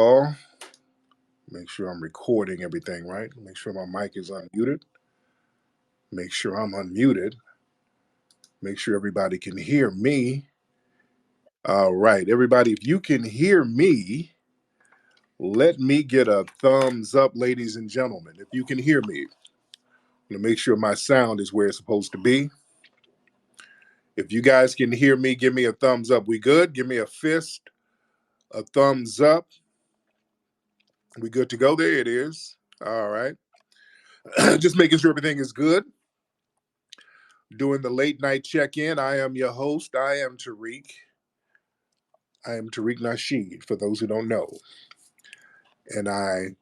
all. Make sure I'm recording everything right. Make sure my mic is unmuted. Make sure I'm unmuted. Make sure everybody can hear me. All right, everybody, if you can hear me, let me get a thumbs up, ladies and gentlemen. If you can hear me, I'm gonna make sure my sound is where it's supposed to be. If you guys can hear me, give me a thumbs up. We good? Give me a fist, a thumbs up. We good to go? There it is. All right. Just making sure everything is good. Doing the late night check-in. I am your host. I am Tariq. I am Tariq Nasheed, for those who don't know. And I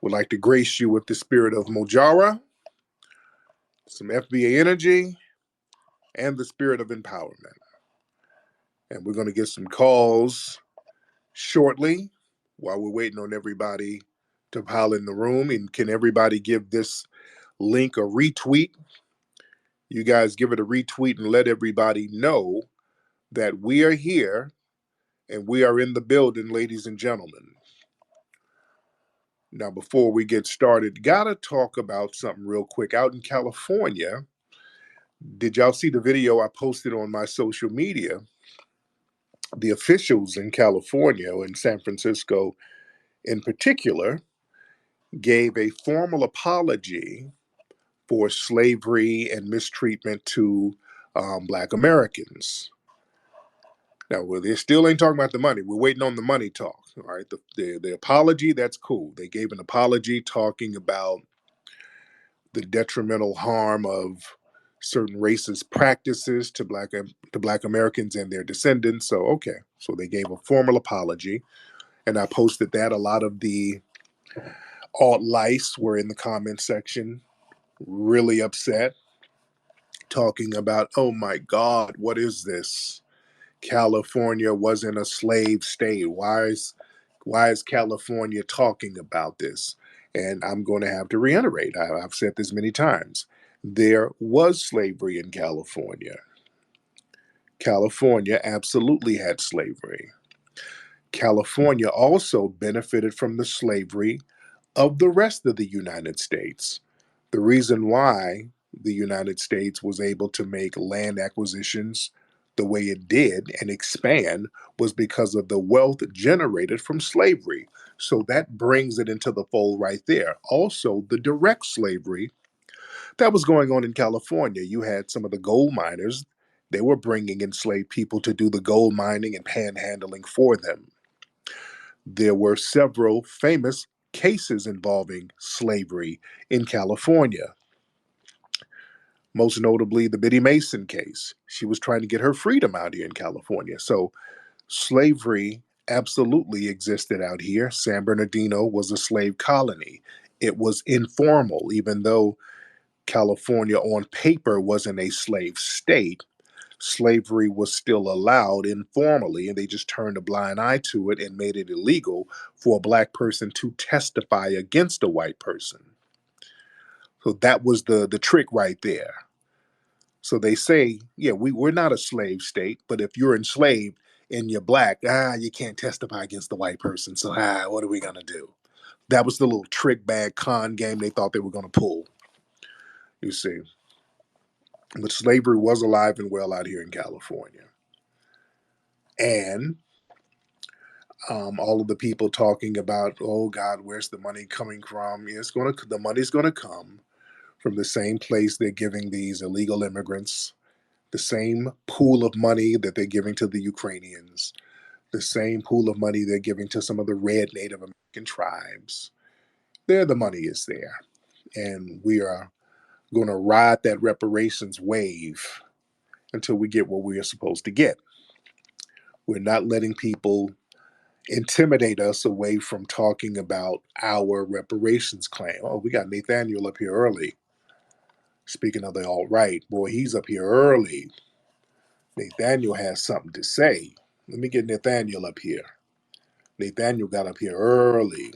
would like to grace you with the spirit of Mojara, some FBA energy, and the spirit of empowerment. And we're going to get some calls shortly while we're waiting on everybody to pile in the room. And can everybody give this link a retweet? You guys give it a retweet and let everybody know that we are here and we are in the building, ladies and gentlemen. Now, before we get started, gotta talk about something real quick. Out in California, did y'all see the video I posted on my social media? The officials in California, in San Francisco in particular, gave a formal apology for slavery and mistreatment to Black Americans. Now, well, they still ain't talking about the money. We're waiting on the money talk. All right, the apology, that's cool. They gave an apology talking about the detrimental harm of certain racist practices to Black Americans and their descendants. So okay, so they gave a formal apology, and I posted that. A lot of the alt-lice were in the comment section, really upset, talking about, oh my God, what is this? California wasn't a slave state. Why is California talking about this? And I'm going to have to reiterate, I've said this many times. There was slavery in California. California absolutely had slavery. California also benefited from the slavery of the rest of the United States. The reason why the United States was able to make land acquisitions the way it did and expand was because of the wealth generated from slavery. So that brings it into the fold right there. Also, the direct slavery that was going on in California. You had some of the gold miners, they were bringing enslaved people to do the gold mining and panhandling for them. There were several famous cases involving slavery in California. Most notably, the Biddy Mason case. She was trying to get her freedom out here in California. So slavery absolutely existed out here. San Bernardino was a slave colony. It was informal, even though California on paper wasn't a slave state. Slavery was still allowed informally, and they just turned a blind eye to it and made it illegal for a Black person to testify against a white person. So that was the trick right there. So they say, yeah, we're not a slave state, but if you're enslaved and you're Black, you can't testify against the white person. So what are we gonna do? That was the little trick bag con game they thought they were gonna pull. You see. But slavery was alive and well out here in California. And all of the people talking about, oh God, where's the money coming from? The money's gonna come from the same place they're giving these illegal immigrants, the same pool of money that they're giving to the Ukrainians, the same pool of money they're giving to some of the red Native American tribes. There, the money is there. And we are going to ride that reparations wave until we get what we are supposed to get. We're not letting people intimidate us away from talking about our reparations claim. Oh, we got Nathaniel up here early. Speaking of the alt-right, boy, he's up here early. Nathaniel has something to say. Let me get Nathaniel up here. Nathaniel got up here early.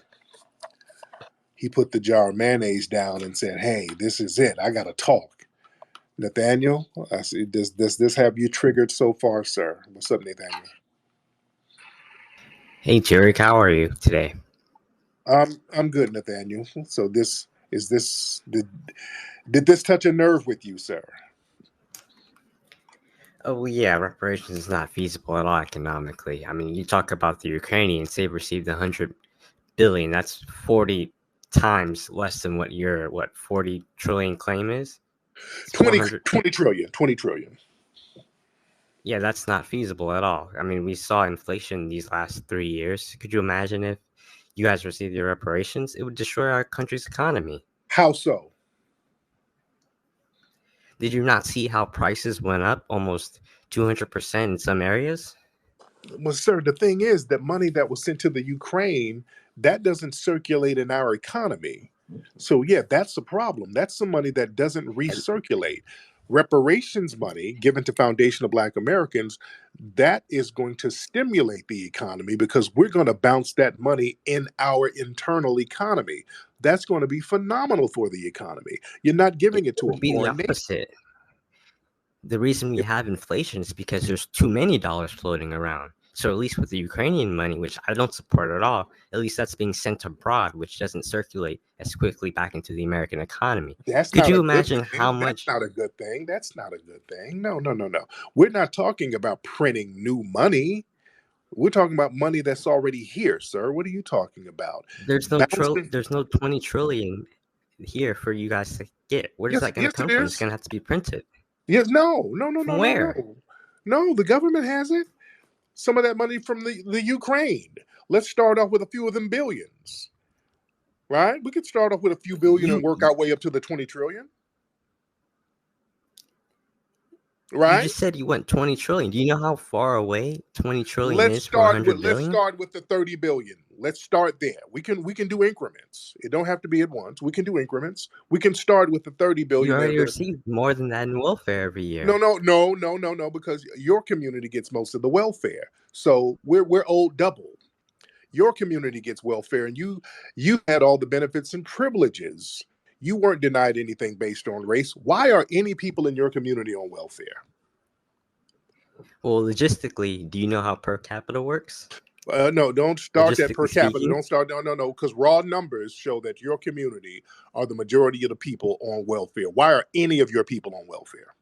He put the jar of mayonnaise down and said, hey, this is it. I got to talk. Nathaniel, I see, does this have you triggered so far, sir? What's up, Nathaniel? Hey Tariq, how are you today? I'm good, Nathaniel. So did this touch a nerve with you, sir? Oh yeah, reparations is not feasible at all economically. I mean, you talk about the Ukrainians; they've received 100 billion. That's 40 times less than what your 40 trillion claim is. It's 20, 400. 20 trillion, 20 trillion. Yeah, that's not feasible at all. I mean, we saw inflation these last 3 years. Could you imagine if you guys received your reparations? It would destroy our country's economy. How so? Did you not see how prices went up almost 200% in some areas? Well, sir, the thing is that money that was sent to the Ukraine, that doesn't circulate in our economy. So yeah, that's the problem. That's the money that doesn't recirculate. Reparations money given to Foundation of Black Americans, that is going to stimulate the economy because we're going to bounce that money in our internal economy. That's going to be phenomenal for the economy. You're not It giving it to a would be the foreign nation. opposite. The reason we have inflation is because there's too many dollars floating around. So at least with the Ukrainian money, which I don't support at all, at least that's being sent abroad, which doesn't circulate as quickly back into the American economy. That's Could not you a good imagine how thing. That's much not a good thing. That's not a good thing. No, no, no, no. We're not talking about printing new money. We're talking about money that's already here, sir. What are you talking about? Bouncing. there's no 20 trillion here for you guys to get? Where is Yes, that going to yes, it come from? It's is. going to have to be printed. Yes, no, no, no, From no, no, where? no. No, the government has it. Some of that money from the Ukraine. Let's start off with a few of them billions, right? We could start off with a few billion and You work our way up to the 20 trillion, you right? just said you went 20 trillion. Do you know how far away 20 trillion is from Let's 100 billion? start with the 30 billion. Let's start there. We can do increments. It don't have to be at once. We can do increments. We can start with the 30 You billion. already receive more than that in welfare every No, year. no, no, no, no, no, because your community gets most of the welfare. So we're owed double. Your community gets welfare, and you had all the benefits and privileges. You weren't denied anything based on race. Why are any people in your community on welfare? Well, logistically, do you know how per capita works? No, don't start that per Logistically capita. speaking, Don't start. No, no, no, because raw numbers show that your community are the majority of the people on welfare. Why are any of your people on welfare?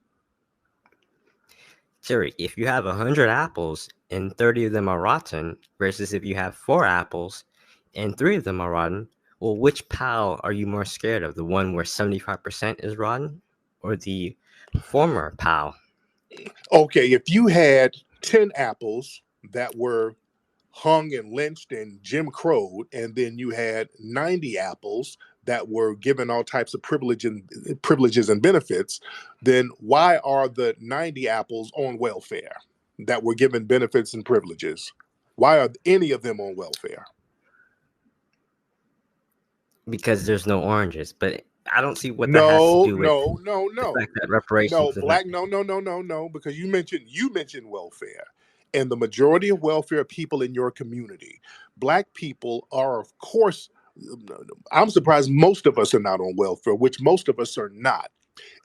Tariq, if you have 100 apples and 30 of them are rotten, versus if you have 4 apples and 3 of them are rotten, well, which pal are you more scared of? The one where 75% is rotten or the former pal? Okay, if you had 10 apples that were hung and lynched and Jim Crowed, and then you had 90 apples that were given all types of privileges and benefits, then why are the 90 apples on welfare that were given benefits and privileges? Why are any of them on welfare? Because there's no oranges. But I don't see what that has to No, do with no, no, the no, fact that no, reparations doesn't. black, no, no, no, no, no, because you mentioned welfare, and the majority of welfare people in your community, black people are, of course. I'm surprised most of us are not on welfare, which most of us are not.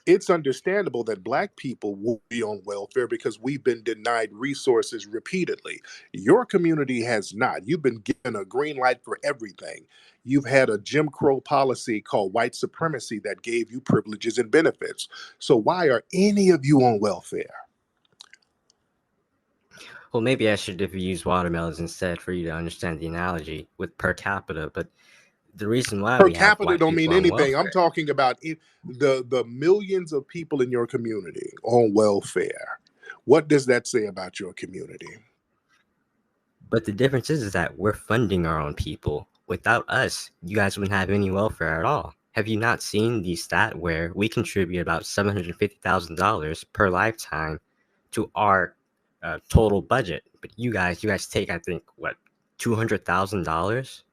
It's understandable that black people will be on welfare because we've been denied resources repeatedly. Your community has not. You've been given a green light for everything. You've had a Jim Crow policy called white supremacy that gave you privileges and benefits. So why are any of you on welfare? Well, maybe I should have used watermelons instead for you to understand the analogy with per capita. But the reason why Per we have capita white don't mean people on anything. I'm welfare. talking about the millions of people in your community on welfare. What does that say about your community? But the difference is that we're funding our own people. Without us, you guys wouldn't have any welfare at all. Have you not seen the stat where we contribute about $750,000 per lifetime to our total budget? But you guys take, I think, what, $200,000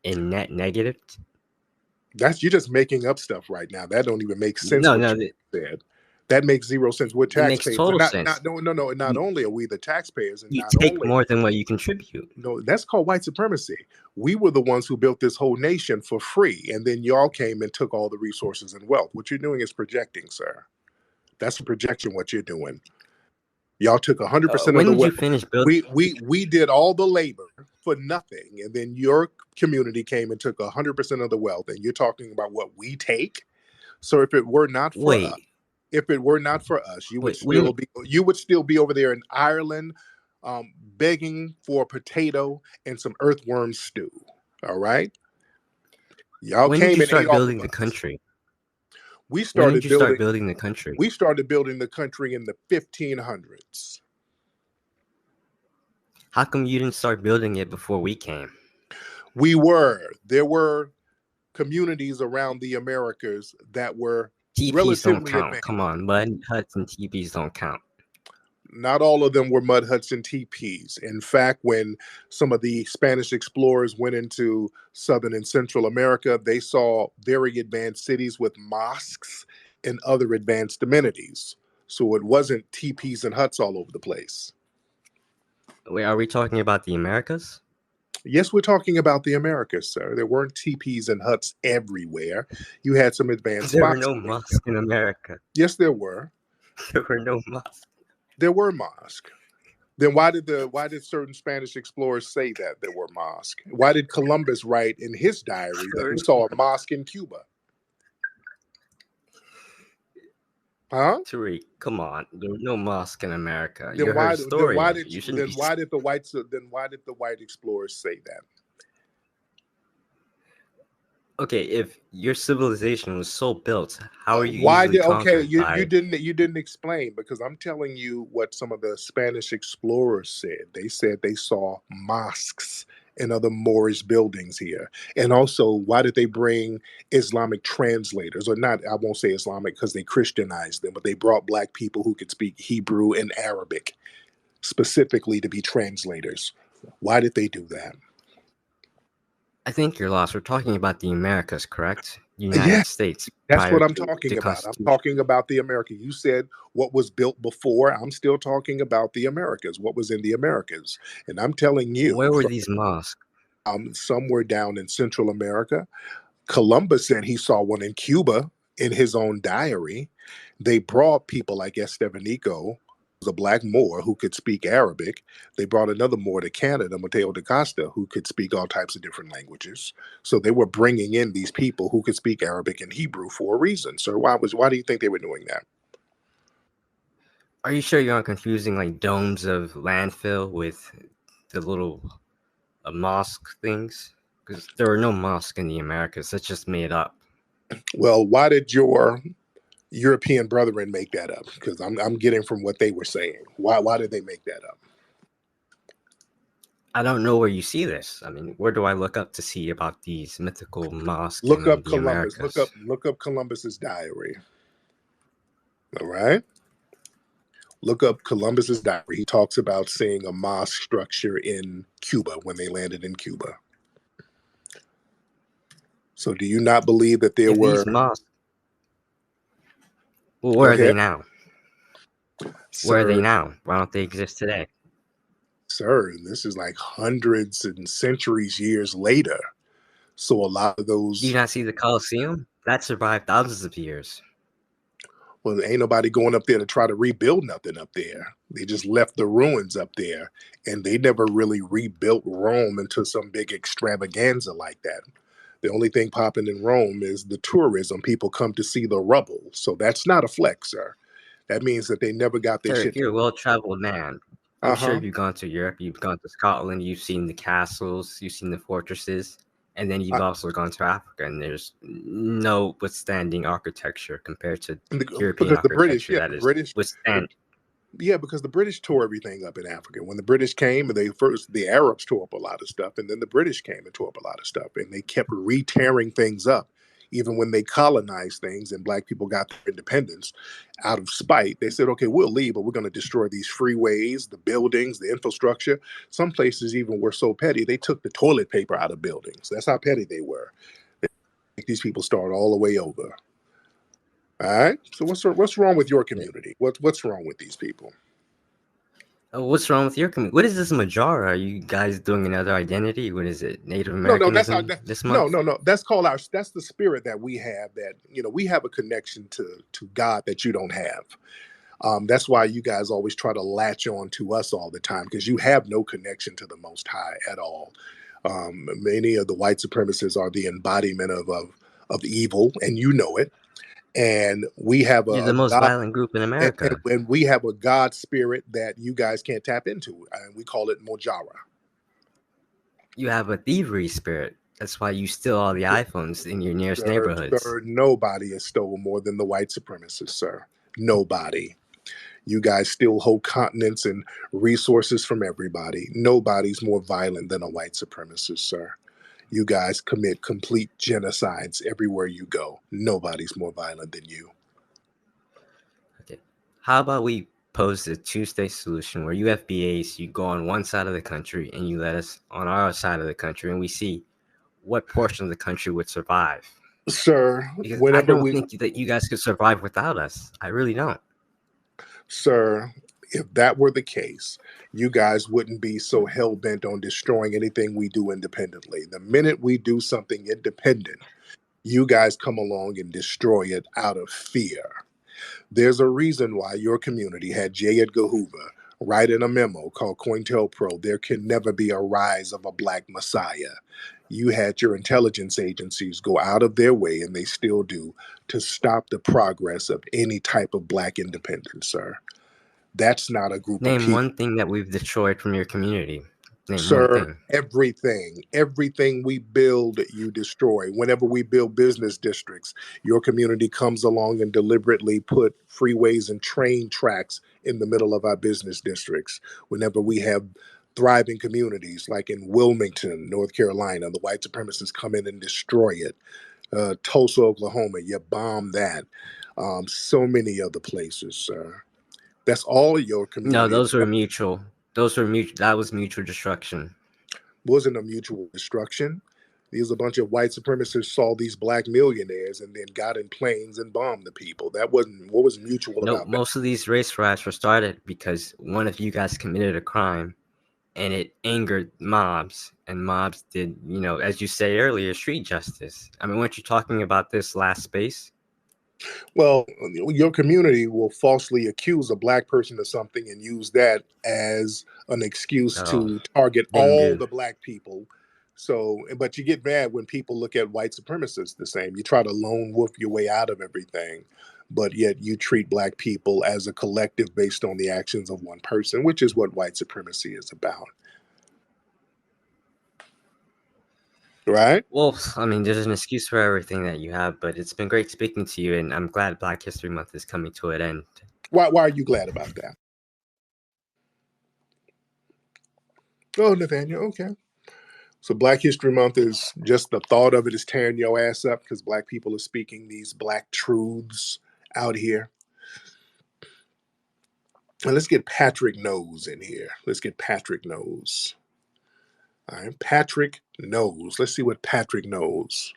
in net negative? That's You're just making up stuff right now. That don't even make sense No, what no, you said. That makes zero sense. We're it makes taxpayers. And total not sense. no no no. And not You only are we the taxpayers, and you not take only more than what you contribute. no, that's called white supremacy. We were the ones who built this whole nation for free, and then y'all came and took all the resources and wealth. What you're doing is projecting, sir. That's a projection. What you're doing. Y'all took 100% of When the did you wealth. finish building? We did all the labor. for nothing, and then your community came and took 100% of the wealth, and you're talking about what we take. So if it were not for us, Wait, you what do you mean? would still be over there in Ireland, begging for a potato and some earthworm stew. All right, y'all When did came you and ate start off of building the us. country? We When did started you start building. building the country? We started building the country in the 1500s. How come you didn't start building it before we came? There were communities around the Americas that were TPs don't relatively count. advanced. Come on, mud huts and TPs don't count. Not all of them were mud huts and teepees. In fact, when some of the Spanish explorers went into Southern and Central America, they saw very advanced cities with mosques and other advanced amenities. So it wasn't teepees and huts all over the place. Wait, are we talking about the Americas? Yes, we're talking about the Americas, sir. There weren't teepees and huts everywhere. You had some advanced There were spots. no mosques in America. Yes, there were. There were no mosques. There were mosques. Then why did certain Spanish explorers say that there were mosques? Why did Columbus write in his diary that he saw a mosque in Cuba? Huh? Tariq, come on. There were no mosque in America. Then You're a why historian. You shouldn't be. did the white explorers say that? Okay, if your civilization was so built, how are you easily conquered by? You didn't explain, because I'm telling you what some of the Spanish explorers said. They said they saw mosques and other Moorish buildings here. And also, why did they bring Islamic translators? Or not, I won't say Islamic because they Christianized them, but they brought black people who could speak Hebrew and Arabic specifically to be translators. Why did they do that? I think you're lost. We're talking about the Americas, correct? Yeah, United States that's prior what I'm to the talking about. I'm Constitution. talking about the America. You said what was built before. I'm still talking about the Americas, what was in the Americas. And I'm telling you, Where were these mosques? somewhere down in Central America, Columbus said he saw one in Cuba in his own diary. They brought people like Estevanico, who's a black Moor who could speak Arabic. They brought another Moor to Canada, Mateo da Costa, who could speak all types of different languages. So they were bringing in these people who could speak Arabic and Hebrew for a reason. So why do you think they were doing that? Are you sure you're not confusing like domes of landfill with the little mosque things? Because there were no mosques in the Americas. That's just made up. Well, why did your European brethren make that up? Because I'm getting from what they were saying. Why did they make that up? I don't know where you see this. I mean, where do I look up to see about these mythical mosques Look in up the Columbus. Americas? Look up Columbus's diary. All right. Look up Columbus's diary. He talks about seeing a mosque structure in Cuba when they landed in Cuba. So do you not believe that there If were? these mosques, well, Go where are they ahead, now? Where are they sir. now? Why don't they exist today? Sir, this is like hundreds and centuries years later. So a lot of Do you those, not see the Colosseum? That survived thousands of years. well, ain't nobody going up there to try to rebuild nothing up there. They just left the ruins up there, and they never really rebuilt Rome into some big extravaganza like that. The only thing popping in Rome is the tourism. People come to see the rubble. So that's not a flex, sir. That means that they never got their Tariq, shit. you're a well-traveled man. I'm sure Uh-huh. you've gone to Europe, you've gone to Scotland, you've seen the castles, you've seen the fortresses, and then you've I, also gone to Africa, and there's no withstanding architecture compared to European because the British, architecture that is the, withstand. yeah, because the British tore everything up in Africa. When the British came, the Arabs tore up a lot of stuff, and then the British came and tore up a lot of stuff, and they kept re-tearing things up. Even when they colonized things and black people got their independence, out of spite, they said, "Okay, we'll leave, but we're going to destroy these freeways, the buildings, the infrastructure." Some places even were so petty they took the toilet paper out of buildings. That's how petty they were. They make these people start all the way over. All right. So what's wrong with your community? What's wrong with these people? Oh, what's wrong with your community? What is this Majara? Are you guys doing another identity? What is it? Native No, no, that's our Americanism this no, month? no, no. That's called our. That's the spirit that we have. That we have a connection to God that you don't have. That's why you guys always try to latch on to us all the time, because you have no connection to the Most High at all. Many of the white supremacists are the embodiment of evil, and you know it. And we have You're the a most God, violent group in and, America. and we have a God spirit that you guys can't tap into, and we call it Mojara. You have a thievery spirit. That's why you steal all the iPhones in your nearest neighborhoods. Nobody has stolen more than the white supremacists, sir. Nobody. You guys still hold continents and resources from everybody. Nobody's more violent than a white supremacist, sir. You guys commit complete genocides everywhere you go. Nobody's more violent than you. Okay. How about we pose a two-state solution where you FBAs, you go on one side of the country and you let us on our side of the country, and we see what portion of the country would survive. Sir, Because I whenever don't we, think that you guys could survive without us. I really don't. sir, if that were the case, you guys wouldn't be so hell bent on destroying anything we do independently. The minute we do something independent, you guys come along and destroy it out of fear. There's a reason why your community had J. Edgar Hoover write in a memo called COINTELPRO, there can never be a rise of a black messiah. You had your intelligence agencies go out of their way, and they still do, to stop the progress of any type of black independence, sir. That's not a group of Name people. one thing that we've destroyed from your community. Name one Sir, thing. everything we build, you destroy. Whenever we build business districts, your community comes along and deliberately put freeways and train tracks in the middle of our business districts. Whenever we have thriving communities like in Wilmington, North Carolina, the white supremacists come in and destroy it. Tulsa, Oklahoma, you bomb that. So many other places, sir. That's all your No, community. those were mutual. Those were mutual. That was mutual destruction. Wasn't a mutual destruction. These a bunch of white supremacists saw these black millionaires and then got in planes and bombed the people. That wasn't what was mutual No, about that. most of these race riots were started because one of you guys committed a crime and it angered mobs, and mobs did, as you say earlier, street justice. I mean, weren't you talking about this last space? Well, your community will falsely accuse a black person of something and use that as an excuse Oh, to target then all do. the black people. So, but you get mad when people look at white supremacists the same. You try to lone wolf your way out of everything, but yet you treat black people as a collective based on the actions of one person, which is what white supremacy is about. Right? Well, I mean, there's an excuse for everything that you have, but it's been great speaking to you, and I'm glad Black History Month is coming to an end. Why are you glad about that? Oh, Nathaniel, okay. So Black History Month is just the thought of it is tearing your ass up because black people are speaking these black truths out here. And let's get Patrick Knows in here. Let's get Patrick Knows. All right, Patrick Knows. Let's see what Patrick knows.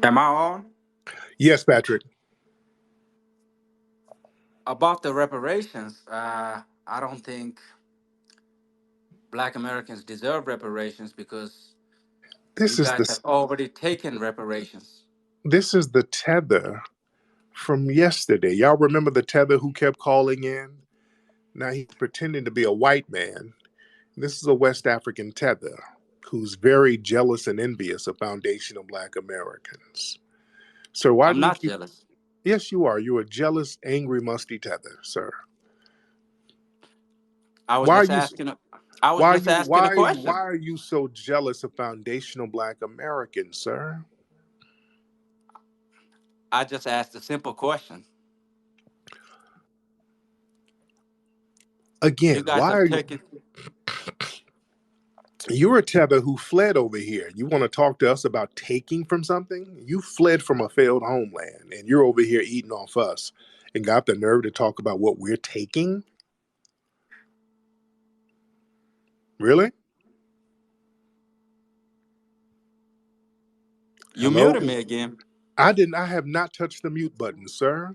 Am I on? Yes, Patrick. About the reparations, I don't think Black Americans deserve reparations because you This is guys the have already taken reparations. this is the tether from yesterday. Y'all remember the tether who kept calling in? Now he's pretending to be a white man. This is a West African tether who's very jealous and envious of foundational black Americans. So why I'm do you not keep? jealous. Yes, you are. You're a jealous, angry, musty tether, sir. I was Why are just you? asking. I was Why are just you? asking a Why question. are you so jealous of foundational black Americans, sir? I just asked a simple question. You Again, guys why have are you? taken. You're a tether who fled over here. You want to talk to us about taking from something? You fled from a failed homeland, and you're over here eating off us, and got the nerve to talk about what we're taking? Really? You Hello? muted me again. I didn't. I have not touched the mute button, sir.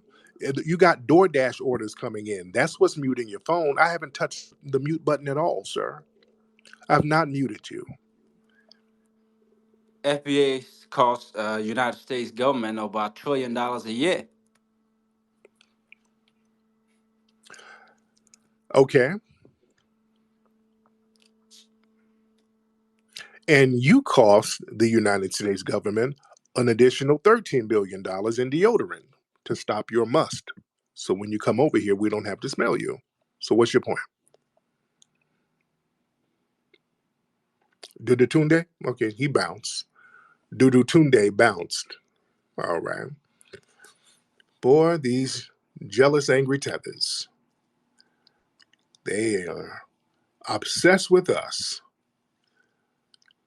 You got DoorDash orders coming in. That's what's muting your phone. I haven't touched the mute button at all, sir. I've not muted you. FBAs cost United States government about $1 trillion a year. Okay. And you cost the United States government an additional $13 billion in deodorant to stop your must. So when you come over here, we don't have to smell you. So what's your point? Dudu Tunde? Okay, he bounced. Dudu Tunde bounced. All right. Boy, these jealous, angry tethers. They are obsessed with us.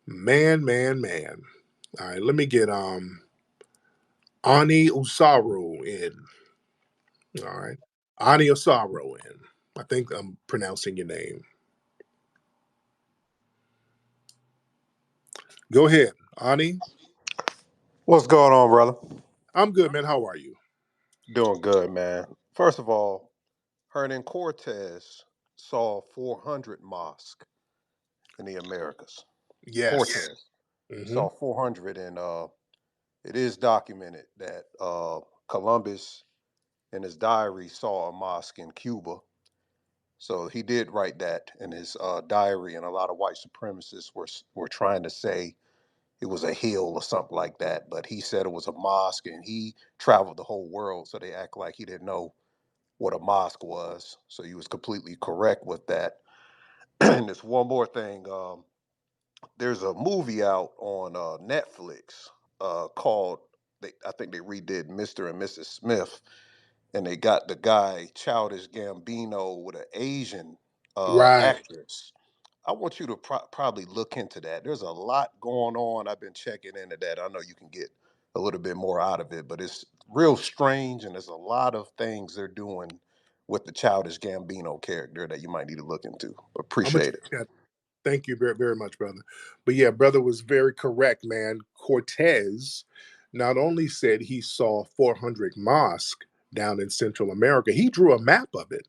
Man, man, man. All right, let me get Ani Usaru in. All right. Ani Usaru in. I think I'm pronouncing your name. Go ahead, Ani. What's going on, brother? I'm good, man. How are you? Doing good, man. First of all, Hernan Cortez saw 400 mosques in the Americas. Yes. Cortez Mm-hmm. saw 400, and it is documented that Columbus, in his diary, saw a mosque in Cuba. So he did write that in his diary, and a lot of white supremacists were trying to say it was a hill or something like that, but he said it was a mosque, and he traveled the whole world, so they act like he didn't know what a mosque was. So he was completely correct with that. And there's one more thing. There's a movie out on Netflix called, I think they redid Mr. and Mrs. Smith, and they got the guy Childish Gambino with an Asian Right. actress. I want you to probably look into that. There's a lot going on. I've been checking into that. I know you can get a little bit more out of it, but it's real strange, and there's a lot of things they're doing with the Childish Gambino character that you might need to look into. I'm gonna Appreciate check it. that. Thank you very, very much, brother. But yeah, brother was very correct, man. Cortez not only said he saw 400 mosques down in Central America, he drew a map of it.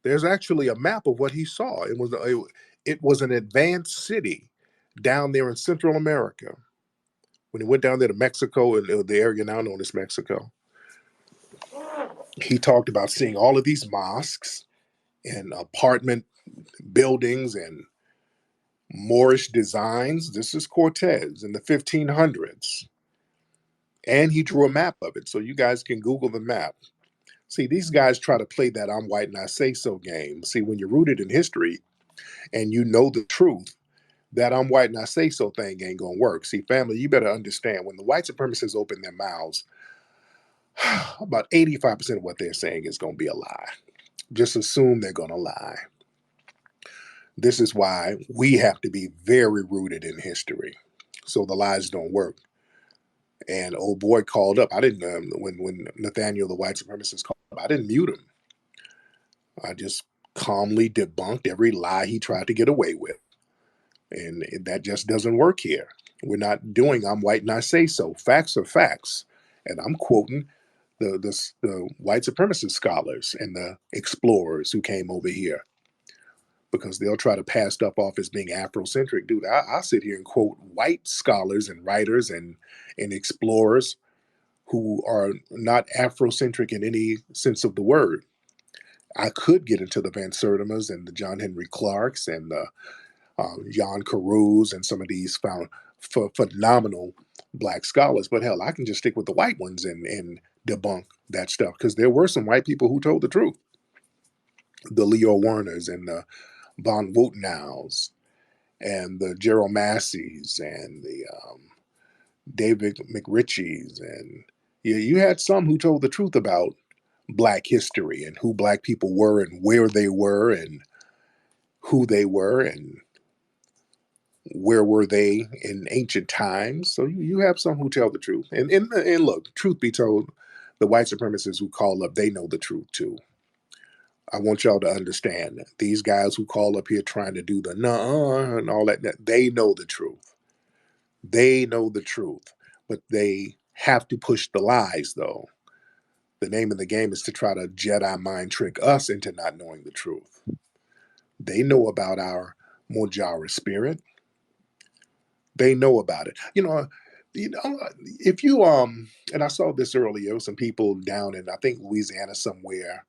There's actually a map of what he saw. It was an advanced city down there in Central America. When he went down there to Mexico and the area now known as Mexico, he talked about seeing all of these mosques and apartment buildings and Moorish designs. This is Cortez in the 1500s. And he drew a map of it. So you guys can Google the map. See, these guys try to play that I'm white and I say so game. See, when you're rooted in history and you know the truth, that I'm white and I say so thing ain't gonna work. See, family, you better understand when the white supremacists open their mouths, about 85% of what they're saying is gonna be a lie. Just assume they're gonna lie. This is why we have to be very rooted in history so the lies don't work. And old boy called up. I didn't when Nathaniel the white supremacist called up. I didn't mute him. I just calmly debunked every lie he tried to get away with, and that just doesn't work here. We're not doing "I'm white and I say so." Facts are facts, and I'm quoting the white supremacist scholars and the explorers who came over here because they'll try to pass stuff off as being Afrocentric. Dude, I'll sit here and quote white scholars and writers and explorers who are not Afrocentric in any sense of the word. I could get into the Van Sertimas and the John Henry Clarks and the Jan Carews and some of these phenomenal black scholars, but hell, I can just stick with the white ones and debunk that stuff because there were some white people who told the truth. The Leo Werners and the Von Woutenau's and the Gerald Masseys and the David McRitchies, and you had some who told the truth about black history and who black people were and where they were and who they were and where were they in ancient times. So you have some who tell the truth. And look, truth be told, the white supremacists who call up, they know the truth too. I want y'all to understand that these guys who call up here trying to do the nah and all that, they know the truth. They know the truth, but they have to push the lies though. The name of the game is to try to Jedi mind trick us into not knowing the truth. They know about our Mojara spirit. They know about it. If you and I saw this earlier, there was some people down in, I think, Louisiana somewhere,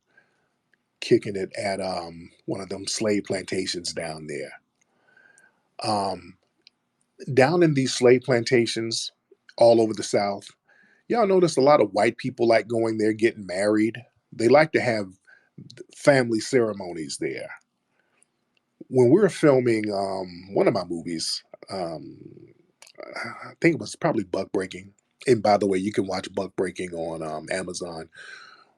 kicking it at one of them slave plantations down there. Down in these slave plantations all over the South, y'all notice a lot of white people like going there, getting married. They like to have family ceremonies there. When we were filming one of my movies, I think it was probably Buck Breaking. And by the way, you can watch Buck Breaking on Amazon.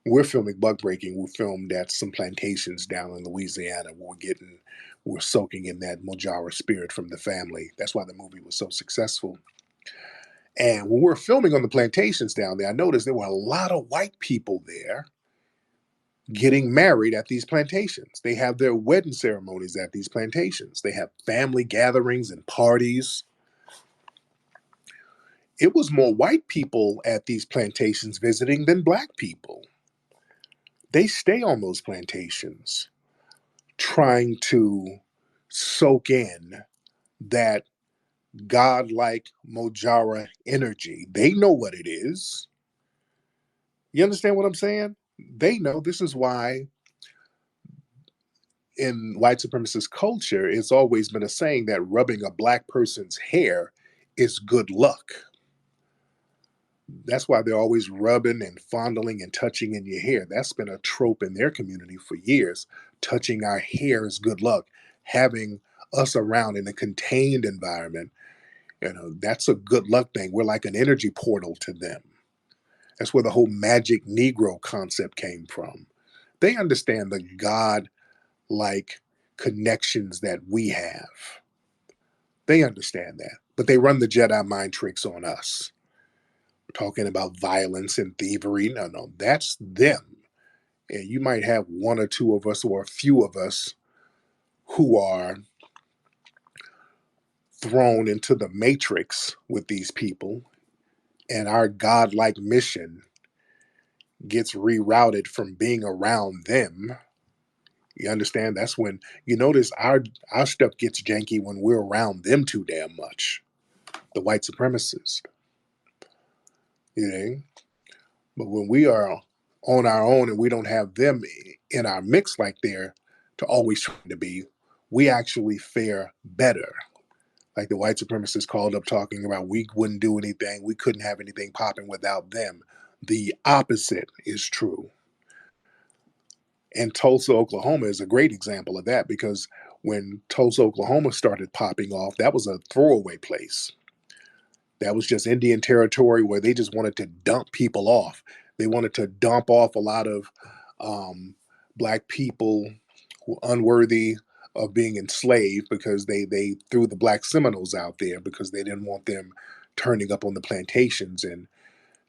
We're filming Buck Breaking. We filmed at some plantations down in Louisiana. We're soaking in that Mojara spirit from the family. That's why the movie was so successful. And when we're filming on the plantations down there, I noticed there were a lot of white people there getting married at these plantations. They have their wedding ceremonies at these plantations. They have family gatherings and parties. It was more white people at these plantations visiting than black people. They stay on those plantations trying to soak in that godlike Mojara energy. They know what it is. You understand what I'm saying? They know. This is why in white supremacist culture, it's always been a saying that rubbing a black person's hair is good luck. That's why they're always rubbing and fondling and touching in your hair. That's been a trope in their community for years. Touching our hair is good luck. Having us around in a contained environment, that's a good luck thing. We're like an energy portal to them. That's where the whole magic Negro concept came from. They understand the God-like connections that we have. They understand that. But they run the Jedi mind tricks on us. Talking about violence and thievery. No, that's them. And you might have one or two of us or a few of us who are thrown into the matrix with these people, and our godlike mission gets rerouted from being around them. You understand? That's when you notice our stuff gets janky when we're around them too damn much. The white supremacists. You know? But when we are on our own and we don't have them in our mix like they're to always trying to be, we actually fare better. Like the white supremacists called up talking about we wouldn't do anything, we couldn't have anything popping without them. The opposite is true. And Tulsa, Oklahoma is a great example of that because when Tulsa, Oklahoma started popping off, that was a throwaway place. That was just Indian territory where they just wanted to dump people off. They wanted to dump off a lot of black people who were unworthy of being enslaved because they threw the black Seminoles out there because they didn't want them turning up on the plantations. And,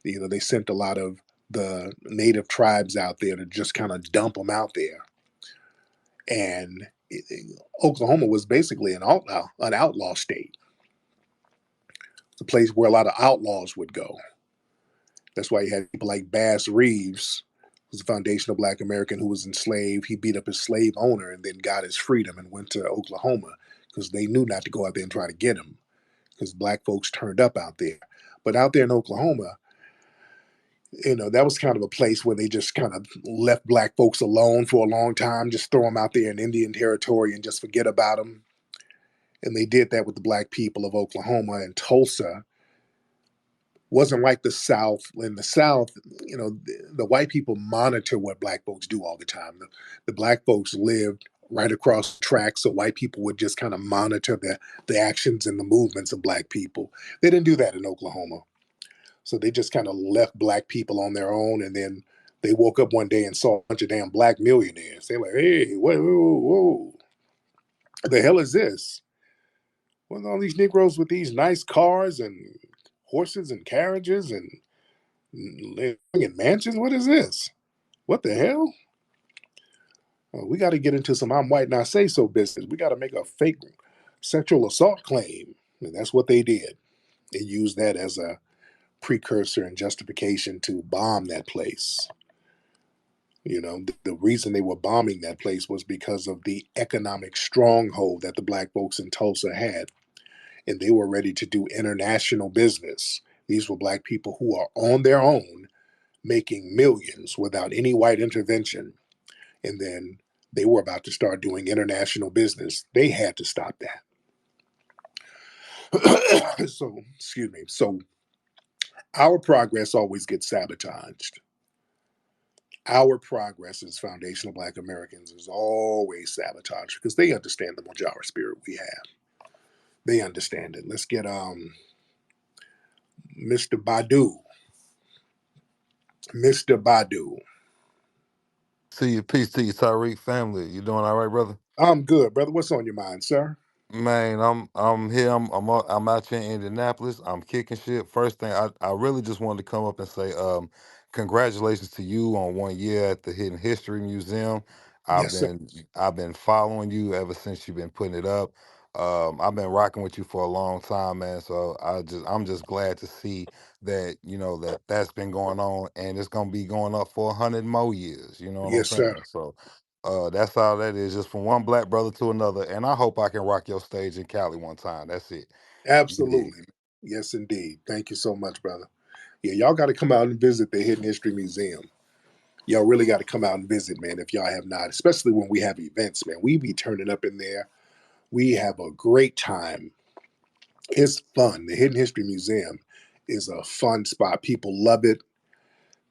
they sent a lot of the native tribes out there to just kind of dump them out there. And Oklahoma was basically an outlaw state. It's a place where a lot of outlaws would go. That's why you had people like Bass Reeves, who's a foundational black American who was enslaved. He beat up his slave owner and then got his freedom and went to Oklahoma because they knew not to go out there and try to get him because black folks turned up out there. But out there in Oklahoma, that was kind of a place where they just kind of left black folks alone for a long time, just throw them out there in Indian territory and just forget about them. And they did that with the black people of Oklahoma and Tulsa. Wasn't like the South. In the South, the white people monitor what black folks do all the time. The black folks lived right across the tracks, so white people would just kind of monitor the actions and the movements of black people. They didn't do that in Oklahoma. So they just kind of left black people on their own, and then they woke up one day and saw a bunch of damn black millionaires. They're like, hey, whoa, the hell is this? What are all these Negroes with these nice cars and horses and carriages and living in mansions? What is this? What the hell? We got to get into some I'm white and I say so business. We got to make a fake sexual assault claim. And that's what they did. They used that as a precursor and justification to bomb that place. The reason they were bombing that place was because of the economic stronghold that the black folks in Tulsa had. and they were ready to do international business. These were black people who are on their own, making millions without any white intervention. And then they were about to start doing international business. They had to stop that. So, excuse me. So, our progress always gets sabotaged. Our progress as foundational Black Americans is always sabotaged because they understand the Mojara spirit we have. They understand it. Let's get Mr. Badu. Mr. Badu. See you, peace to you, Tariq family. You doing all right, brother? I'm good, brother. What's on your mind, sir? Man, I'm here. I'm out here in Indianapolis. I'm kicking shit. First thing, I really just wanted to come up and say congratulations to you on 1 year at the Hidden History Museum. I've Yes, sir. been I've been following you ever since you've been putting it up. I've been rocking with you for a long time, man. So I'm just glad to see that that's been going on, and it's gonna be going up for 100 more years. You know what I'm Yes, sir. saying? So that's all that is, just from one black brother to another. And I hope I can rock your stage in Cali one time. That's it. You dig? Absolutely. Yes, indeed. Thank you so much, brother. Yeah, y'all got to come out and visit the Hidden History Museum. Y'all really got to come out and visit, man, if y'all have not, especially when we have events, man. We be turning up in there. We have a great time. It's fun. The Hidden History Museum is a fun spot. People love it.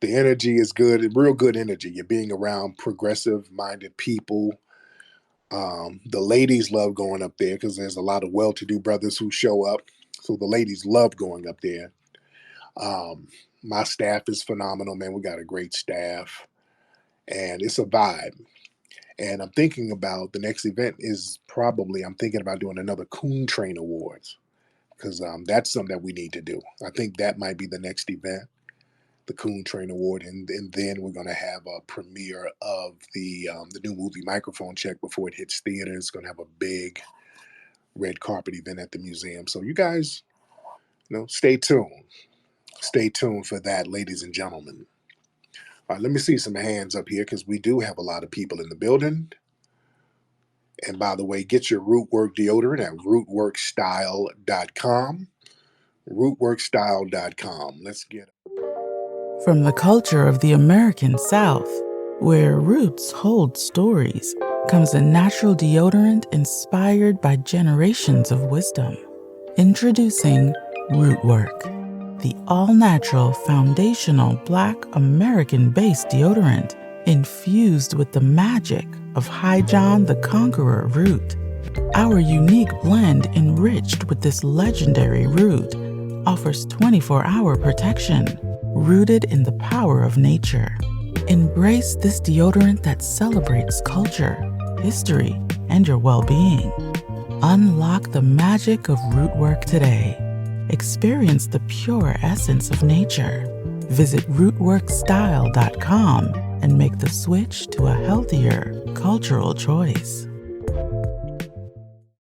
The energy is good, real good energy. You're being around progressive minded people. The ladies love going up there because there's a lot of well to do brothers who show up. So the ladies love going up there. Um, my staff is phenomenal, man. We got a great staff and it's a vibe. And I'm thinking about the next event is probably, I'm thinking about doing another Coon Train Awards because that's something that we need to do. I think that might be the next event, the Coon Train Award, and then we're going to have a premiere of the new movie Microphone Check before it hits theaters. It's going to have a big red carpet event at the museum. So you guys, stay tuned. Stay tuned for that, ladies and gentlemen. All right, let me see some hands up here because we do have a lot of people in the building. And by the way, get your Rootwork deodorant at rootworkstyle.com. Rootworkstyle.com. Let's get From the culture of the American South, where roots hold stories, comes a natural deodorant inspired by generations of wisdom. Introducing Rootwork, the all-natural foundational Black American-based deodorant infused with the magic of High John the Conqueror root. Our unique blend, enriched with this legendary root, offers 24-hour protection, rooted in the power of nature. Embrace this deodorant that celebrates culture, history, and your well-being. Unlock the magic of Rootwork today. Experience the pure essence of nature. Visit rootworkstyle.com and make the switch to a healthier cultural choice.